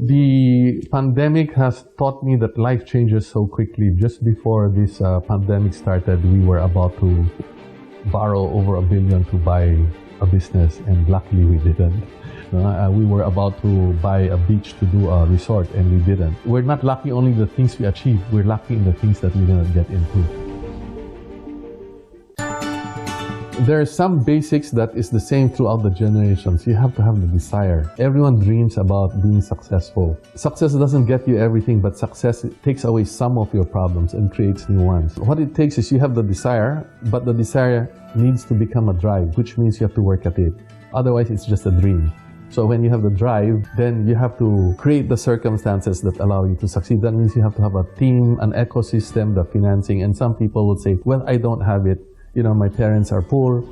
The pandemic has taught me that life changes so quickly. Just before this pandemic started, we were about to borrow over $1 billion to buy a business, and luckily we didn't. We were about to buy a beach to do a resort, and we didn't. We're not lucky only in the things we achieve, we're lucky in the things that we didn't get into. There are some basics that is the same throughout the generations. You have to have the desire. Everyone dreams about being successful. Success doesn't get you everything, but success takes away some of your problems and creates new ones. What it takes is you have the desire, but the desire needs to become a drive, which means you have to work at it. Otherwise, it's just a dream. So when you have the drive, then you have to create the circumstances that allow you to succeed. That means you have to have a team, an ecosystem, the financing. And some people would say, well, I don't have it. You know, my parents are poor,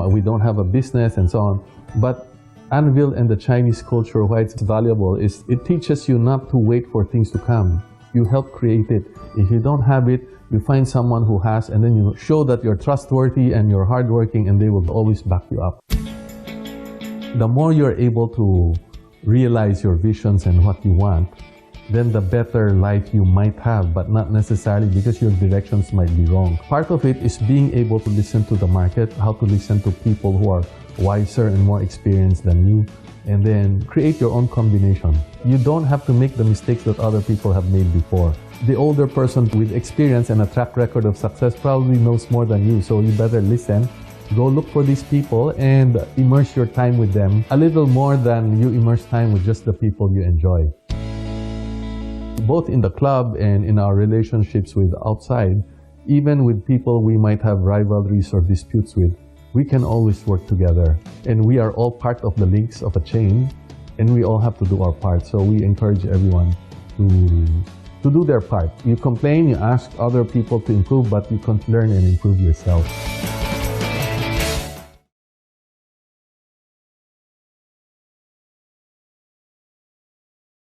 we don't have a business, and so on. But Anvil and the Chinese culture, why it's valuable, is it teaches you not to wait for things to come. You help create it. If you don't have it, you find someone who has, and then you show that you're trustworthy and you're hardworking, and they will always back you up. The more you're able to realize your visions and what you want, then the better life you might have, but not necessarily because your directions might be wrong. Part of it is being able to listen to the market, how to listen to people who are wiser and more experienced than you, and then create your own combination. You don't have to make the mistakes that other people have made before. The older person with experience and a track record of success probably knows more than you, so you better listen. Go look for these people and immerse your time with them a little more than you immerse time with just the people you enjoy. Both in the club and in our relationships with outside, even with people we might have rivalries or disputes with, we can always work together. And we are all part of the links of a chain, and we all have to do our part. So we encourage everyone to do their part. You complain, you ask other people to improve, but you can't learn and improve yourself.